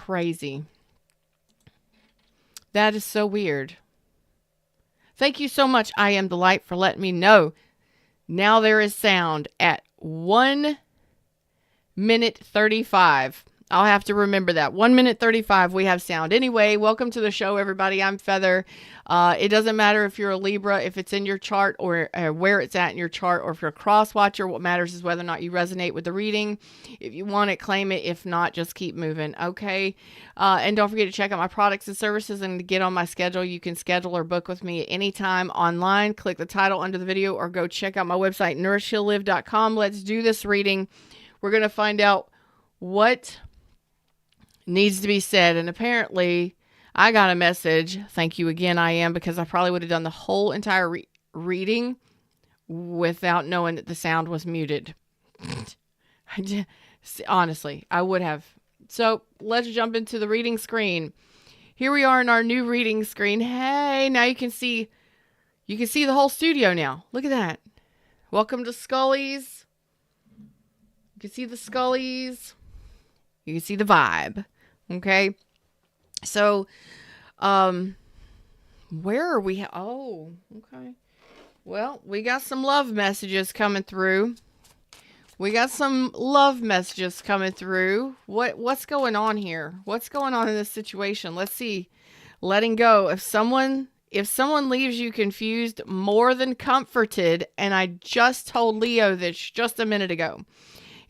crazy. That is so weird. Thank you so much, I Am the Light, for letting me know. Now there is sound at 1:35. I'll have to remember that. 1:35, we have sound. Anyway, welcome to the show, everybody. I'm Feather. It doesn't matter if you're a Libra, if it's in your chart, or where it's at in your chart, or if you're a cross watcher. What matters is whether or not you resonate with the reading. If you want it, claim it. If not, just keep moving. Okay. And don't forget to check out my products and services and to get on my schedule. You can schedule or book with me at any time online. Click the title under the video or go check out my website, nourishheallive.com. Let's do this reading. We're going to find out what needs to be said. And apparently I got a message. Thank you again, I Am, because I probably would have done the whole entire reading without knowing that the sound was muted. Honestly, I would have. So let's jump into the reading screen. Here we are in our new reading screen. Hey, now you can see the whole studio now. Look at that. Welcome to Scully's. You can see the Scullies. You can see the vibe. Okay. So, where are we? Oh, okay. Well, we got some love messages coming through. What's going on here? What's going on in this situation? Let's see. Letting go. If someone leaves you confused more than comforted, and I just told Leo this just a minute ago.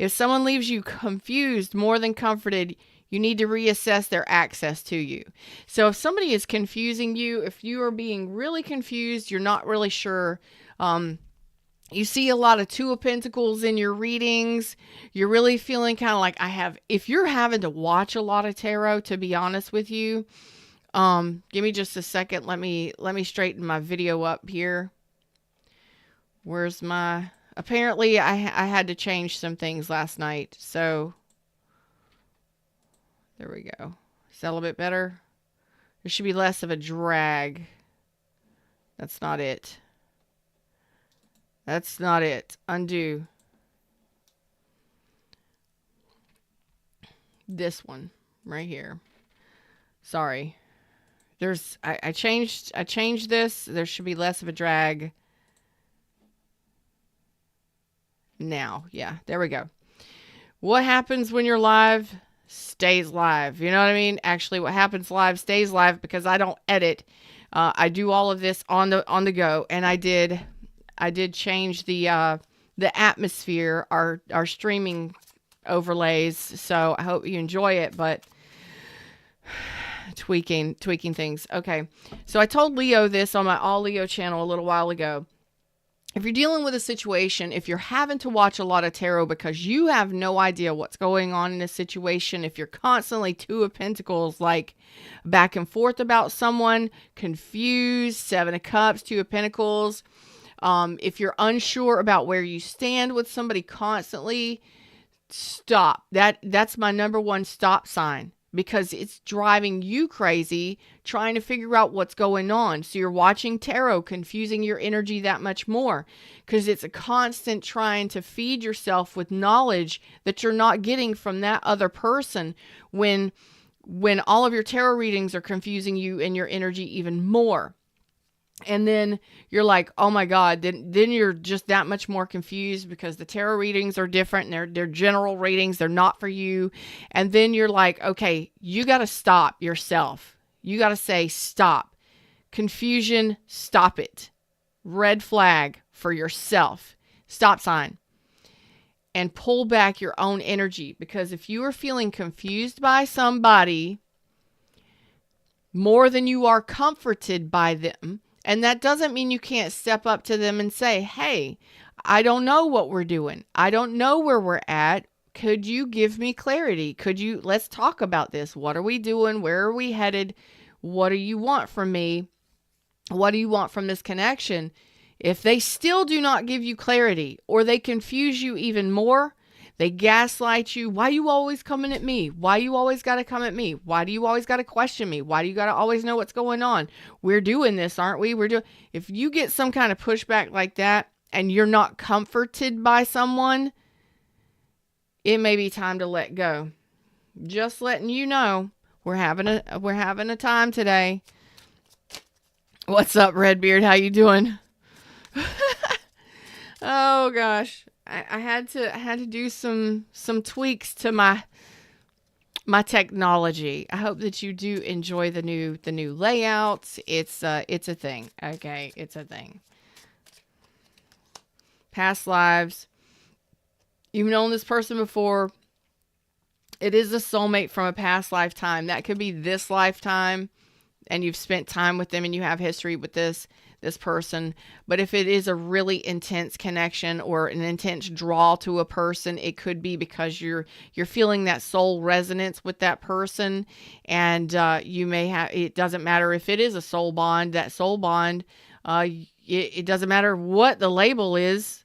If someone leaves you confused more than comforted, you need to reassess their access to you. So if somebody is confusing you, if you are being really confused, you're not really sure, you see a lot of Two of Pentacles in your readings, you're really feeling kind of like if you're having to watch a lot of tarot, to be honest with you, give me just a second. Let me straighten my video up here. Apparently I had to change some things last night. So there we go. Is that a little bit better? There should be less of a drag. That's not it. Undo. This one right here. Sorry. I changed this. There should be less of a drag. Now, yeah, there we go. What happens when you're live stays live. You know what I mean? Actually, what happens live stays live because I don't edit. I do all of this on the go, and I did change the atmosphere, our streaming overlays. So I hope you enjoy it, but tweaking things. Okay, so I told Leo this on my All Leo channel a little while ago. If you're dealing with a situation, if you're having to watch a lot of tarot because you have no idea what's going on in a situation, if you're constantly Two of Pentacles, like back and forth about someone, confused, Seven of Cups, Two of Pentacles, if you're unsure about where you stand with somebody constantly, stop. That's my number one stop sign. Because it's driving you crazy trying to figure out what's going on. So you're watching tarot, confusing your energy that much more. Because it's a constant trying to feed yourself with knowledge that you're not getting from that other person when all of your tarot readings are confusing you and your energy even more. And then you're like, oh my God, then you're just that much more confused because the tarot readings are different and they're general readings. They're not for you. And then you're like, okay, you got to stop yourself. You got to say, stop. Confusion, stop it. Red flag for yourself. Stop sign. And pull back your own energy. Because if you are feeling confused by somebody more than you are comforted by them, and that doesn't mean you can't step up to them and say, hey, I don't know what we're doing. I don't know where we're at. Could you give me clarity? Let's talk about this. What are we doing? Where are we headed? What do you want from me? What do you want from this connection? If they still do not give you clarity or they confuse you even more, they gaslight you. Why you always coming at me? Why you always got to come at me? Why do you always got to question me? Why do you got to always know what's going on? We're doing this, aren't we? If you get some kind of pushback like that and you're not comforted by someone, it may be time to let go. Just letting you know. We're having a time today. What's up, Redbeard? How you doing? Oh gosh. I had to do some tweaks to my technology. I hope that you do enjoy the new layouts. It's a thing. Okay, it's a thing. Past lives. You've known this person before. It is a soulmate from a past lifetime. That could be this lifetime, and you've spent time with them and you have history with this person. But if it is a really intense connection or an intense draw to a person, it could be because you're feeling that soul resonance with that person. And you may have, it doesn't matter if it is a soul bond, that soul bond, it doesn't matter what the label is.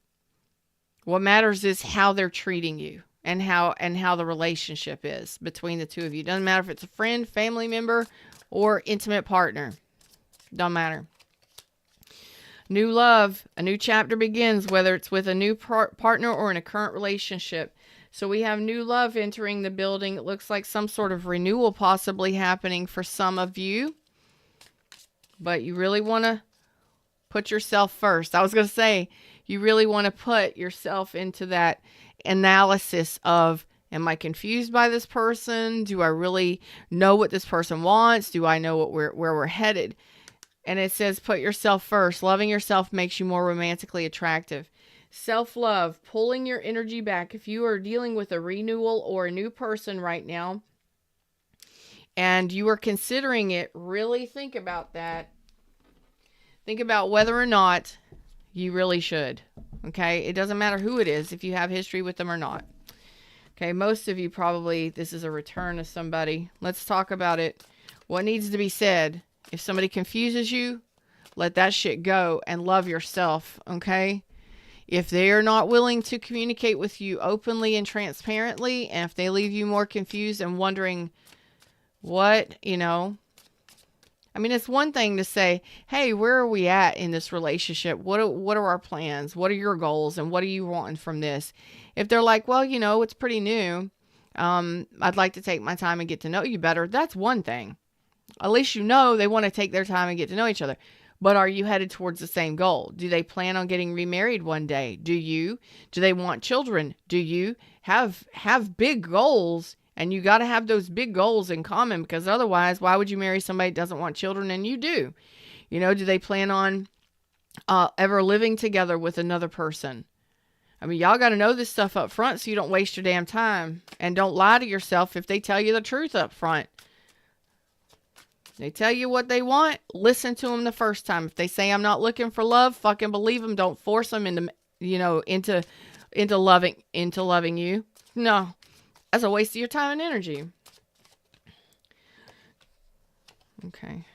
What matters is how they're treating you. And how the relationship is between the two of you. Doesn't matter if it's a friend, family member, or intimate partner. Don't matter. New love. A new chapter begins, whether it's with a new partner or in a current relationship. So we have new love entering the building. It looks like some sort of renewal possibly happening for some of you. But you really want to put yourself first. I was going to say, you really want to put yourself into that analysis of, am I confused by this person? Do I really know what this person wants? Do I know where we're headed? And it says, put yourself first. Loving yourself makes you more romantically attractive. Self-love, pulling your energy back. If you are dealing with a renewal or a new person right now, and you are considering it, really think about that. Think about whether or not you really should. Okay, it doesn't matter who it is, if you have history with them or not. Okay, most of you probably, this is a return of somebody. Let's talk about it. What needs to be said? If somebody confuses you, let that shit go and love yourself, okay? If they are not willing to communicate with you openly and transparently, and if they leave you more confused and wondering what, I mean, it's one thing to say, hey, where are we at in this relationship? What are our plans? What are your goals? And what are you wanting from this? If they're like, well, it's pretty new. I'd like to take my time and get to know you better. That's one thing. At least they want to take their time and get to know each other. But are you headed towards the same goal? Do they plan on getting remarried one day? Do you? Do they want children? Do you? Have big goals. And you got to have those big goals in common, because otherwise, why would you marry somebody that doesn't want children and you do? Do they plan on ever living together with another person? I mean, y'all got to know this stuff up front so you don't waste your damn time. And don't lie to yourself if they tell you the truth up front. They tell you what they want, listen to them the first time. If they say, I'm not looking for love, fucking believe them. Don't force them into loving you. No. That's a waste of your time and energy. Okay.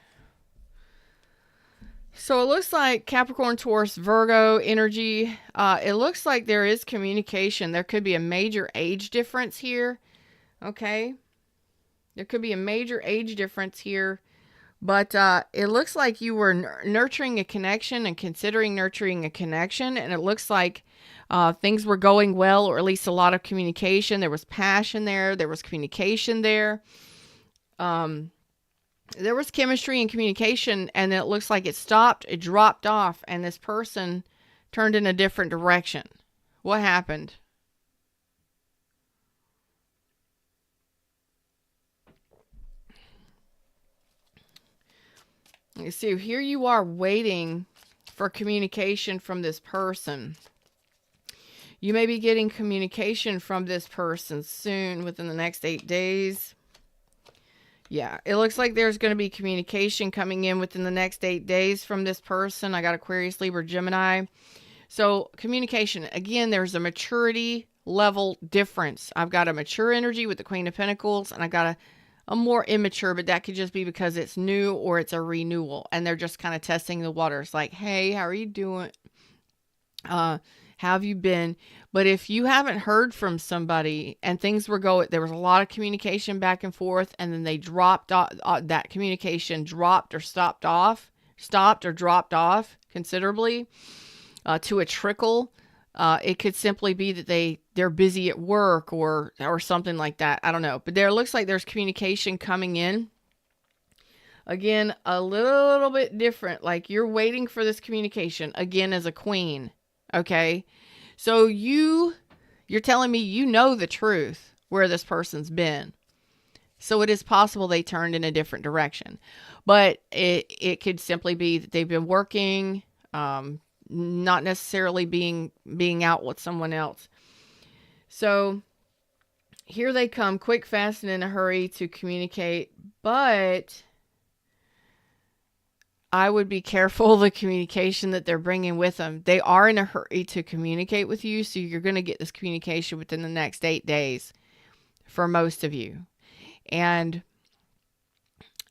So it looks like Capricorn, Taurus, Virgo energy. It looks like there is communication. There could be a major age difference here. Okay. There could be a major age difference here. But it looks like you were nurturing a connection and considering nurturing a connection. And it looks like things were going well, or at least a lot of communication. There was passion there. There was communication there. There was chemistry and communication, and then it looks like it stopped. It dropped off, and this person turned in a different direction. What happened? You see, here you are waiting for communication from this person. You may be getting communication from this person soon, within the next 8 days. Yeah, it looks like there's going to be communication coming in within the next 8 days from this person. I got Aquarius, Libra, Gemini. So communication, again, there's a maturity level difference. I've got a mature energy with the Queen of Pentacles, and I got a more immature, but that could just be because it's new or it's a renewal, and they're just kind of testing the waters. Like, hey, how are you doing? How have you been? But if you haven't heard from somebody and things were there was a lot of communication back and forth, and then they dropped off, that communication dropped or stopped or dropped off considerably to a trickle It could simply be that they're busy at work or something like that. I don't know. But there looks like there's communication coming in. Again, a little bit different. Like you're waiting for this communication again as a queen. Okay. So you're telling me you know the truth where this person's been. So it is possible they turned in a different direction. But it could simply be that they've been working, not necessarily being out with someone else. So here they come, quick, fast, and in a hurry to communicate. But I would be careful of the communication that they're bringing with them. They are in a hurry to communicate with you, so you're going to get this communication within the next 8 days for most of you. And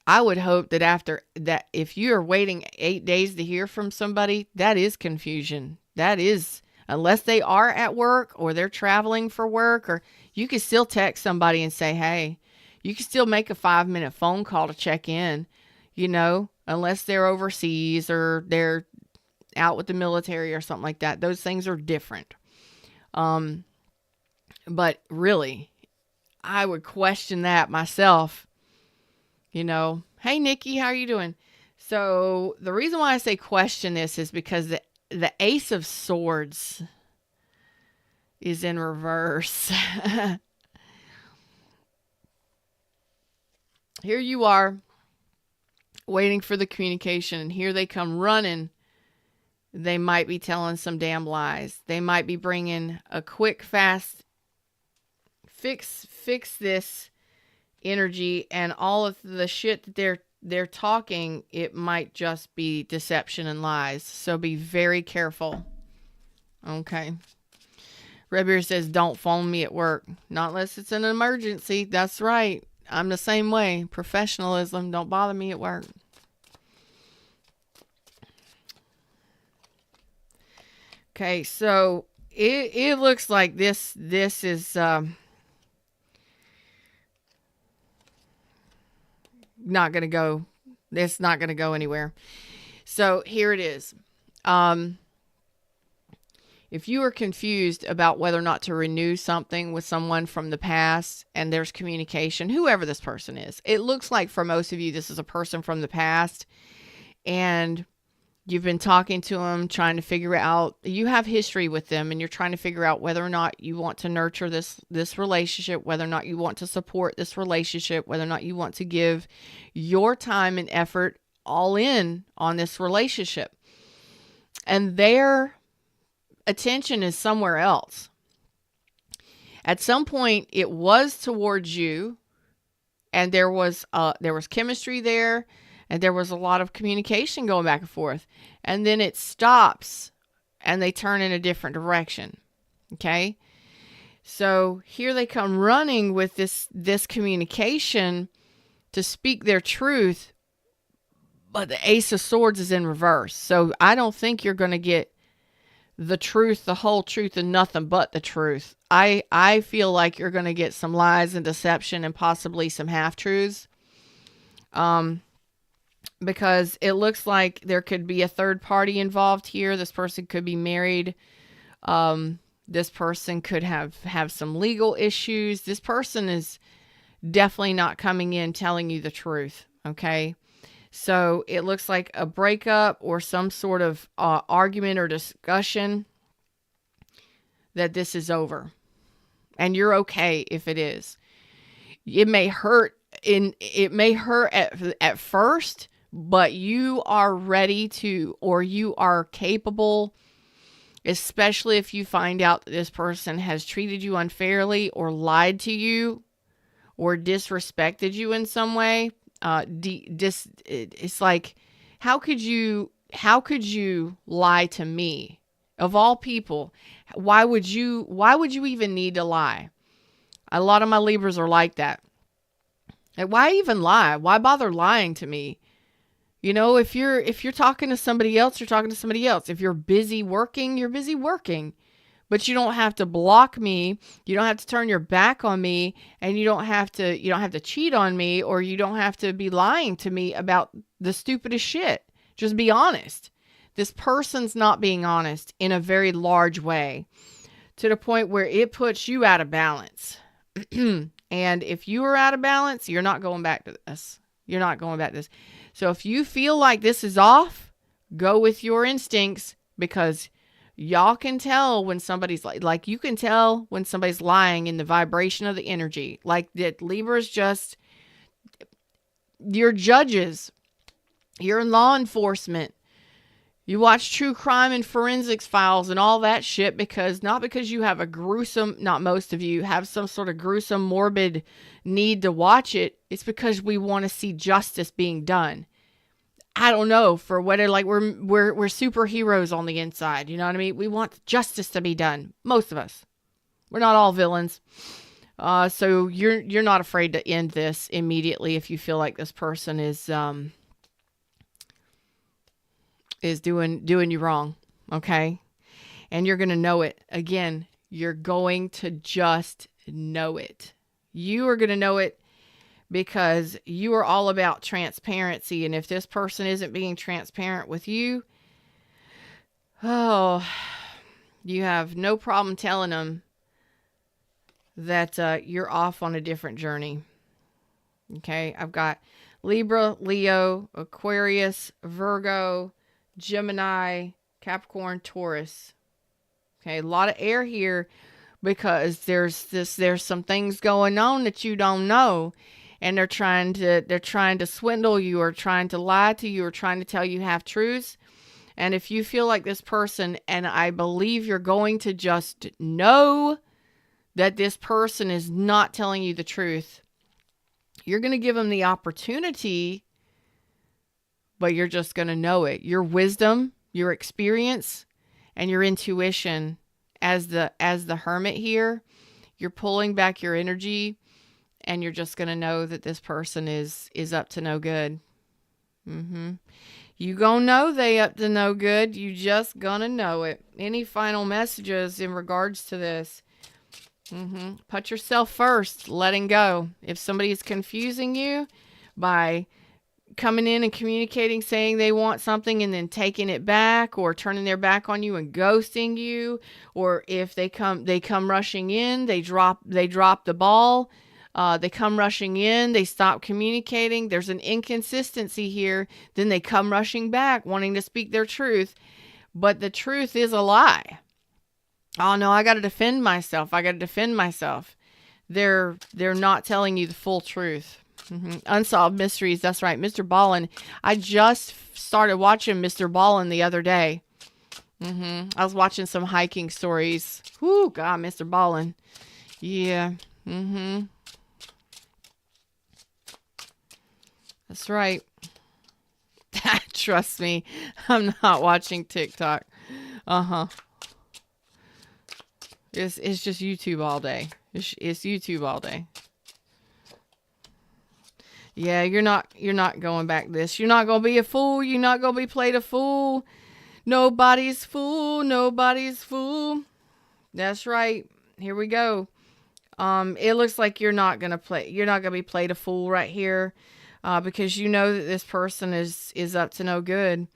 I would hope that after that, if you are waiting 8 days to hear from somebody, that is confusion. That is, unless they are at work or they're traveling for work, or you can still text somebody and say, hey, you can still make a 5-minute phone call to check in, unless they're overseas or they're out with the military or something like that. Those things are different. But really, I would question that myself. Hey, Nikki, how are you doing? So the reason why I say question this is because the Ace of Swords is in reverse. Here you are waiting for the communication, and here they come running. They might be telling some damn lies. They might be bringing a quick, fast fix this energy, and all of the shit that they're talking, it might just be deception and lies. So be very careful. Okay. Red Beard says, don't phone me at work. Not unless it's an emergency. That's right. I'm the same way. Professionalism. Don't bother me at work. Okay, so it looks like this is not going to go. It's not going to go anywhere. So here it is. If you are confused about whether or not to renew something with someone from the past and there's communication, whoever this person is, it looks like for most of you, this is a person from the past, and you've been talking to them, trying to figure out, you have history with them, and you're trying to figure out whether or not you want to nurture this relationship, whether or not you want to support this relationship, whether or not you want to give your time and effort all in on this relationship. And their attention is somewhere else. At some point, it was towards you, and there was chemistry there, and there was a lot of communication going back and forth. And then it stops, and they turn in a different direction. Okay? So here they come running with this communication to speak their truth, but the Ace of Swords is in reverse. So I don't think you're going to get the truth, the whole truth, and nothing but the truth. I feel like you're going to get some lies and deception and possibly some half-truths. Because it looks like there could be a third party involved here. This person could be married. This person could have some legal issues. This person is definitely not coming in telling you the truth. Okay. So it looks like a breakup or some sort of argument or discussion, that this is over. And you're okay if it is. It may hurt at first, but you are ready to, or you are capable, especially if you find out that this person has treated you unfairly or lied to you or disrespected you in some way. It's like, how could you lie to me? Of all people, why would you even need to lie? A lot of my Libras are like that. Like, why even lie? Why bother lying to me? If you're talking to somebody else, you're talking to somebody else. If you're busy working, you're busy working. But you don't have to block me. You don't have to turn your back on me, and you don't have to cheat on me, or you don't have to be lying to me about the stupidest shit. Just be honest. This person's not being honest in a very large way, to the point where it puts you out of balance. And if you are out of balance, you're not going back to this. You're not going back to this. So if you feel like this is off, go with your instincts, because y'all can tell when somebody's like you can tell when somebody's lying in the vibration of the energy. Like that Libras just, you're judges, you're law enforcement. You watch true crime and forensics files and all that shit not because you have a gruesome, not most of you have some sort of gruesome, morbid need to watch it. It's because we want to see justice being done. I don't know, for whether like we're superheroes on the inside. You know what I mean? We want justice to be done. Most of us. We're not all villains. So you're not afraid to end this immediately if you feel like this person is doing you wrong, okay? And you're going to know it. Again, you're going to just know it. You are going to know it because you are all about transparency. And if this person isn't being transparent with you, you have no problem telling them that you're off on a different journey. Okay, I've got Libra, Leo, Aquarius, Virgo, Gemini, Capricorn, Taurus. Okay, a lot of air here because there's some things going on that you don't know, and they're trying to swindle you, or trying to lie to you, or trying to tell you half truths. And if you feel like this person, and I believe you're going to just know that this person is not telling you the truth, you're going to give them the opportunity, but you're just going to know it. Your wisdom, your experience, and your intuition as the hermit here, you're pulling back your energy, and you're just going to know that this person is up to no good. You gonna know they up to no good. You just gonna know it. Any final messages in regards to this? Put yourself first, letting go. If somebody is confusing you by coming in and communicating, saying they want something and then taking it back, or turning their back on you and ghosting you, or if they come rushing in, they drop the ball, they come rushing in, they stop communicating, there's an inconsistency here, then they come rushing back wanting to speak their truth, but the truth is a lie. Oh no, I got to defend myself. They're not telling you the full truth. Unsolved mysteries. That's right. Mr. Ballin. I just started watching Mr. Ballin the other day. I was watching some hiking stories. Whoo, God, Mr. Ballin. Yeah. That's right. Trust me, I'm not watching TikTok. It's just YouTube all day. It's YouTube all day. Yeah, you're not going back this. You're not going to be a fool. You're not going to be played a fool. Nobody's fool. That's right. Here we go. It looks like you're not going to be played a fool right here, because you know that this person is up to no good.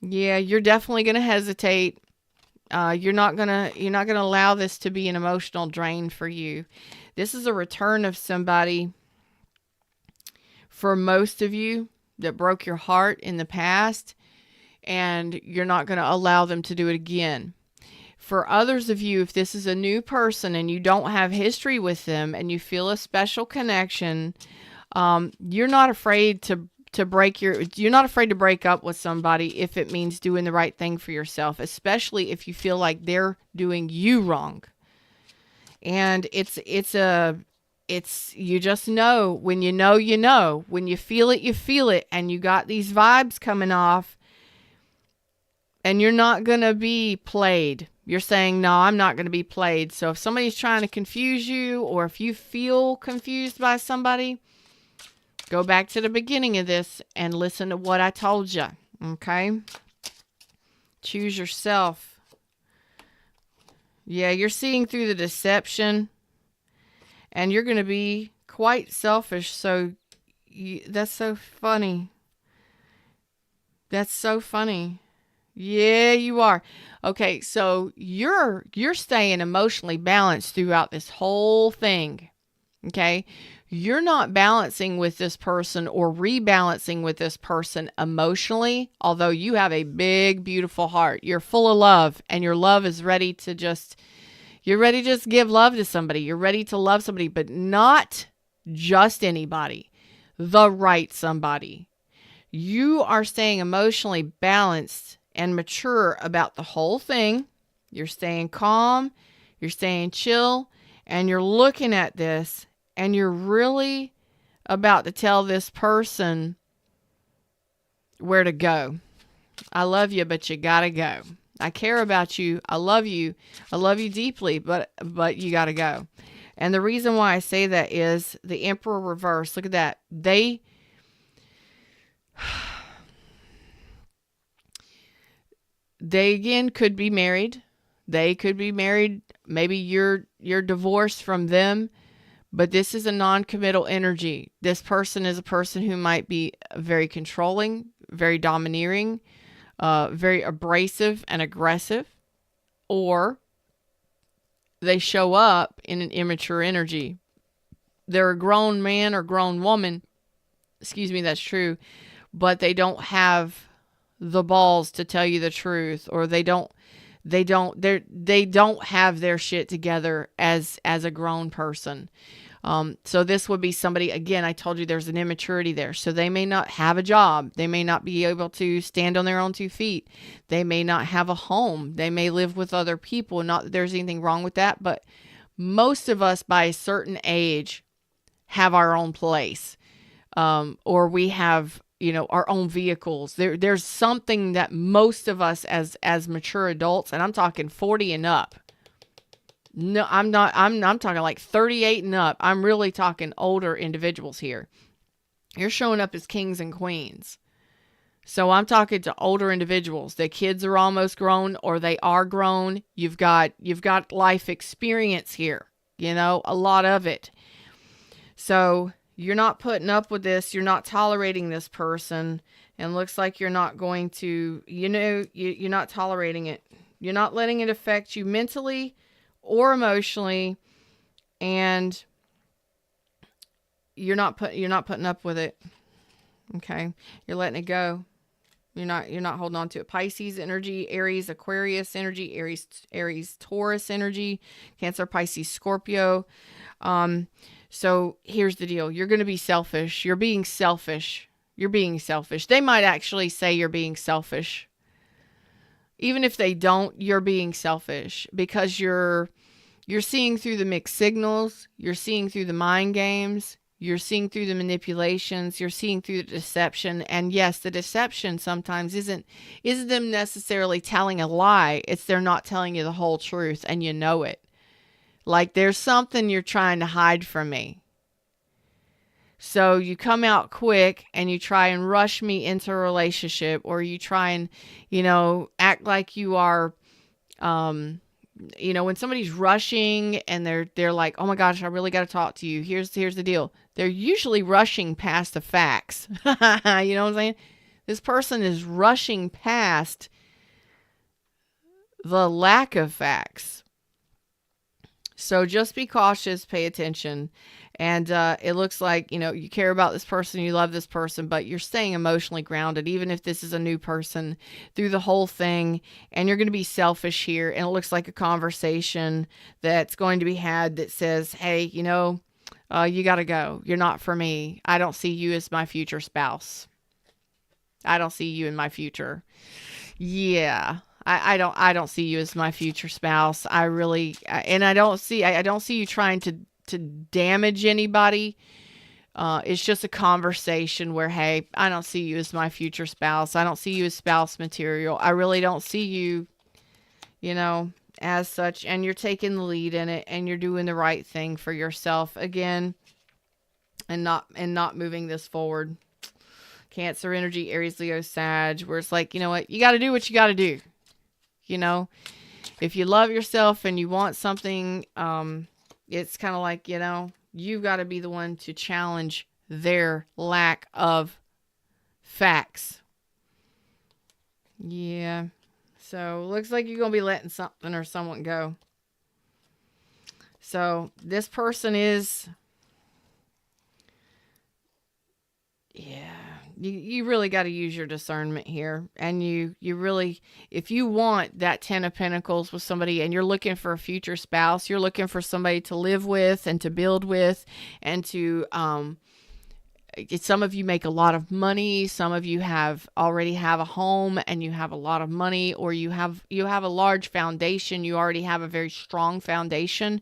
Yeah, you're definitely going to hesitate. You're not gonna allow this to be an emotional drain for you. This is a return of somebody, for most of you, that broke your heart in the past, and you're not going to allow them to do it again. For others of you, if this is a new person and you don't have history with them and you feel a special connection, you're not afraid to break up with somebody if it means doing the right thing for yourself, especially if you feel like they're doing you wrong. And it's you just know, when you know, when you feel it, and you got these vibes coming off, and you're not going to be played. You're saying, no, I'm not going to be played. So if somebody's trying to confuse you, or if you feel confused by somebody, go back to the beginning of this and listen to what I told you, okay? Choose yourself. Yeah, you're seeing through the deception, and you're going to be quite selfish. So that's so funny. That's so funny. Yeah, you are. Okay, so you're staying emotionally balanced throughout this whole thing. Okay? You're not balancing with this person or rebalancing with this person emotionally, although you have a big, beautiful heart. You're full of love, and your love is ready to just, you're ready to just give love to somebody. You're ready to love somebody, but not just anybody, the right somebody. You are staying emotionally balanced and mature about the whole thing. You're staying calm, you're staying chill, and you're looking at this, and you're really about to tell this person where to go. I love you, but you gotta go. I care about you. I love you. I love you deeply, but you gotta go. And the reason why I say that is the Emperor reverse. Look at that. They again could be married. They could be married. Maybe you're divorced from them, but this is a non-committal energy. This person is a person who might be very controlling, very domineering, very abrasive and aggressive, or they show up in an immature energy. They're a grown man or grown woman. Excuse me, that's true, but they don't have the balls to tell you the truth, or they don't have their shit together as a grown person. So this would be somebody, again, I told you there's an immaturity there. So they may not have a job. They may not be able to stand on their own 2 feet. They may not have a home. They may live with other people. Not that there's anything wrong with that, but most of us by a certain age have our own place. Or we have, our own vehicles. There's something that most of us as mature adults, and I'm talking 40 and up. No, I'm not. I'm talking like 38 and up. I'm really talking older individuals here. You're showing up as kings and queens. So I'm talking to older individuals. The kids are almost grown, or they are grown. You've got life experience here, a lot of it. So you're not putting up with this. You're not tolerating this person. And looks like you're not going to, you're not tolerating it. You're not letting it affect you mentally or emotionally. And you're not putting up with it. Okay. You're letting it go. You're not holding on to it. Pisces energy, Aries, Aquarius energy, Aries, Taurus energy, Cancer, Pisces, Scorpio. So here's the deal. You're going to be selfish. You're being selfish. You're being selfish. They might actually say you're being selfish. Even if they don't, you're being selfish because you're seeing through the mixed signals. You're seeing through the mind games. You're seeing through the manipulations. You're seeing through the deception. And yes, the deception sometimes isn't them necessarily telling a lie. It's they're not telling you the whole truth, and you know it. Like there's something you're trying to hide from me. So you come out quick and you try and rush me into a relationship, or you try and, act like you are, when somebody's rushing and they're like, oh my gosh, I really got to talk to you. Here's the deal. They're usually rushing past the facts. You know what I'm saying? This person is rushing past the lack of facts. So just be cautious, pay attention. And it looks like, you care about this person, you love this person, but you're staying emotionally grounded, even if this is a new person, through the whole thing. And you're going to be selfish here. And it looks like a conversation that's going to be had that says, hey, you got to go. You're not for me. I don't see you as my future spouse. I don't see you in my future. Yeah. I don't see you as my future spouse. I don't see you trying to damage anybody. It's just a conversation where, hey, I don't see you as my future spouse. I don't see you as spouse material. I really don't see you, as such. And you're taking the lead in it, and you're doing the right thing for yourself again, and not moving this forward. Cancer energy, Aries, Leo, Sag, where it's like, you know what you got to do. If you love yourself and you want something, it's kind of like, you've got to be the one to challenge their lack of facts. Yeah. So looks like you're going to be letting something or someone go. So this person is, yeah, you really got to use your discernment here. And you really, if you want that 10 of Pentacles with somebody and you're looking for a future spouse, you're looking for somebody to live with and to build with and to, some of you make a lot of money. Some of you already have a home and you have a lot of money, or you have a large foundation. You already have a very strong foundation.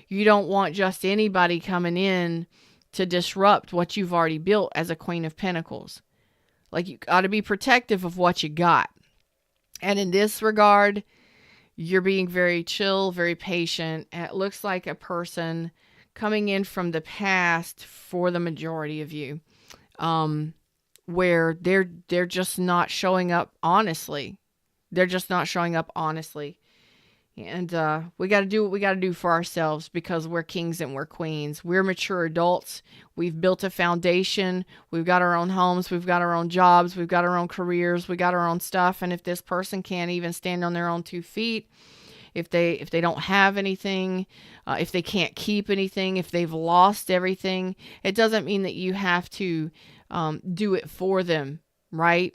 You don't want just anybody coming in to disrupt what you've already built as a Queen of Pentacles. Like, you got to be protective of what you got. And in this regard, you're being very chill, very patient. And it looks like a person coming in from the past for the majority of you, where they're just not showing up honestly. They're just not showing up honestly. And we got to do what we got to do for ourselves, because we're kings and we're queens. We're mature adults. We've built a foundation. We've got our own homes. We've got our own jobs. We've got our own careers. We got our own stuff. And if this person can't even stand on their own 2 feet, if they don't have anything, if they can't keep anything, if they've lost everything, it doesn't mean that you have to do it for them, right?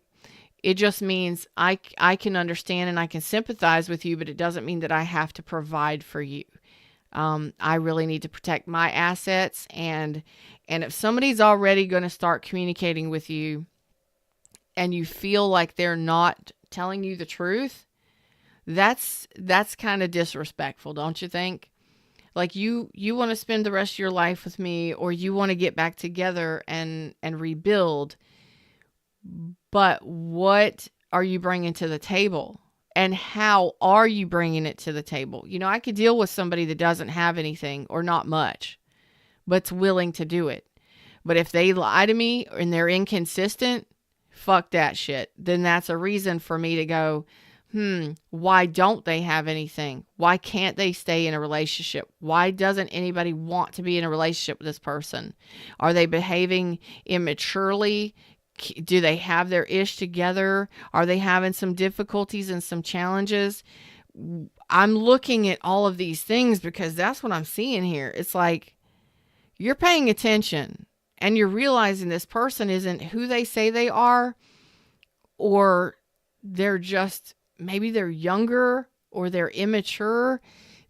It just means I can understand and I can sympathize with you, but it doesn't mean that I have to provide for you. I really need to protect my assets. And if somebody's already going to start communicating with you and you feel like they're not telling you the truth, that's kind of disrespectful, don't you think? Like, you want to spend the rest of your life with me, or you want to get back together and rebuild. But what are you bringing to the table? And how are you bringing it to the table? You know, I could deal with somebody that doesn't have anything or not much, but's willing to do it. But if they lie to me and they're inconsistent, fuck that shit. Then that's a reason for me to go, why don't they have anything? Why can't they stay in a relationship? Why doesn't anybody want to be in a relationship with this person? Are they behaving immaturely? Do they have their ish together? Are they having some difficulties and some challenges? I'm looking at all of these things because that's what I'm seeing here. It's like, you're paying attention and you're realizing this person isn't who they say they are, or they're just, maybe they're younger or they're immature.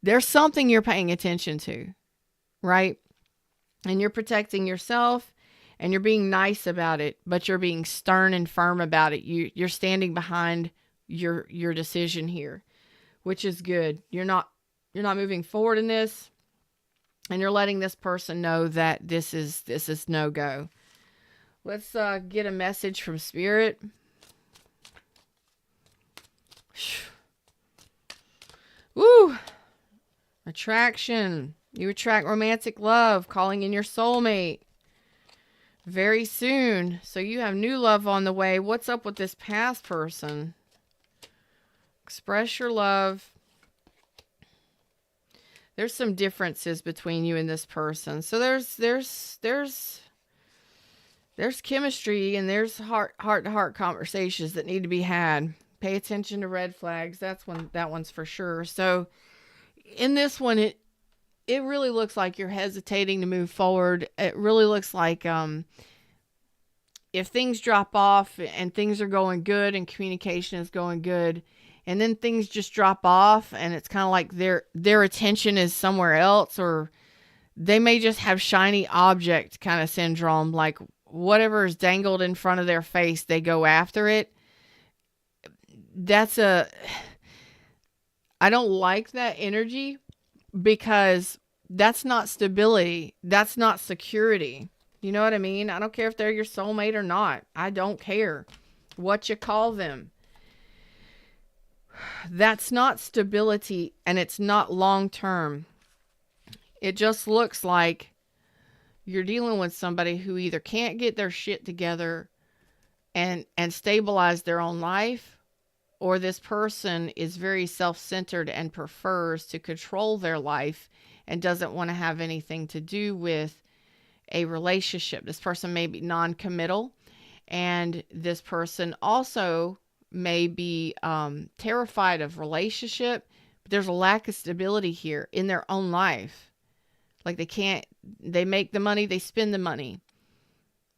There's something you're paying attention to, right? And you're protecting yourself. And you're being nice about it, but you're being stern and firm about it. You're standing behind your decision here, which is good. You're not moving forward in this, and you're letting this person know that this is no go. Let's get a message from Spirit. Woo! Attraction. You attract romantic love, calling in your soulmate very soon. So you have new love on the way. What's up with this past person? Express your love. There's some differences between you and this person. So there's chemistry, and there's heart-to-heart conversations that need to be had. Pay attention to red flags. That one's for sure. So in this one, it really looks like you're hesitating to move forward. It really looks like if things drop off and things are going good and communication is going good, and then things just drop off and it's kind of like their attention is somewhere else, or they may just have shiny object kind of syndrome, like whatever is dangled in front of their face, they go after it. I don't like that energy, because that's not stability. That's not security. You know what I mean? I don't care if they're your soulmate or not. I don't care what you call them. That's not stability, and it's not long term. It just looks like you're dealing with somebody who either can't get their shit together and stabilize their own life, or this person is very self-centered and prefers to control their life and doesn't want to have anything to do with a relationship. This person may be non-committal, and this person also may be terrified of relationship, but there's a lack of stability here in their own life. Like they make the money, they spend the money.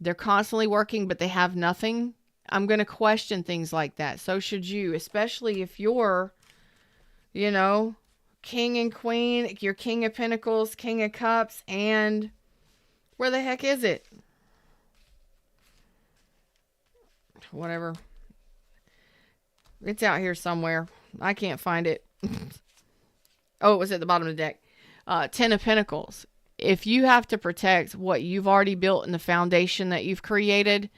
They're constantly working, but they have nothing. I'm going to question things like that. So should you, especially if you're, king and queen, you're king of pentacles, king of cups, and where the heck is it? Whatever. It's out here somewhere. I can't find it. Oh, it was at the bottom of the deck. 10 of Pentacles. If you have to protect what you've already built in the foundation that you've created,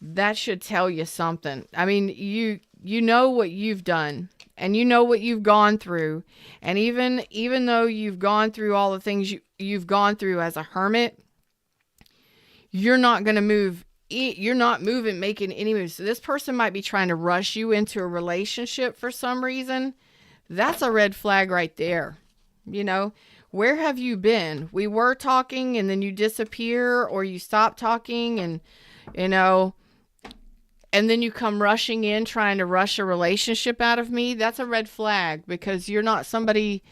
that should tell you something. I mean, you know what you've done, and you know what you've gone through. And even though you've gone through all the things you've gone through as a hermit, you're not going to move. You're not making any moves. So this person might be trying to rush you into a relationship for some reason. That's a red flag right there. Where have you been? We were talking and then you disappear, or you stop talking and, and then you come rushing in trying to rush a relationship out of me. That's a red flag, because you're not somebody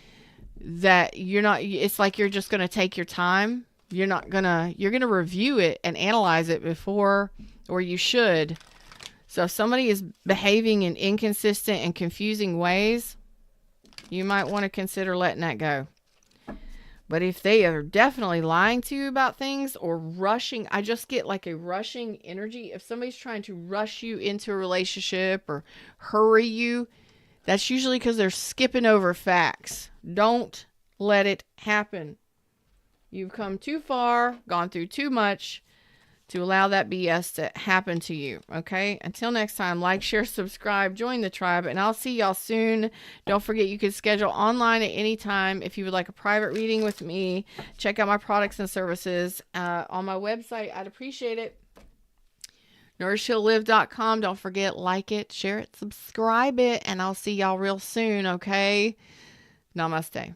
that it's like you're just going to take your time. You're going to review it and analyze it before, or you should. So if somebody is behaving in inconsistent and confusing ways, you might want to consider letting that go. But if they are definitely lying to you about things or rushing, I just get like a rushing energy. If somebody's trying to rush you into a relationship or hurry you, that's usually because they're skipping over facts. Don't let it happen. You've come too far, gone through too much to allow that BS to happen to you. Okay? Until next time, like, share, subscribe, join the tribe, and I'll see y'all soon. Don't forget, you can schedule online at any time if you would like a private reading with me. Check out my products and services on my website. I'd appreciate it. NourishHealLive.com. Don't forget, like it, share it, subscribe it, and I'll see y'all real soon. Okay? Namaste.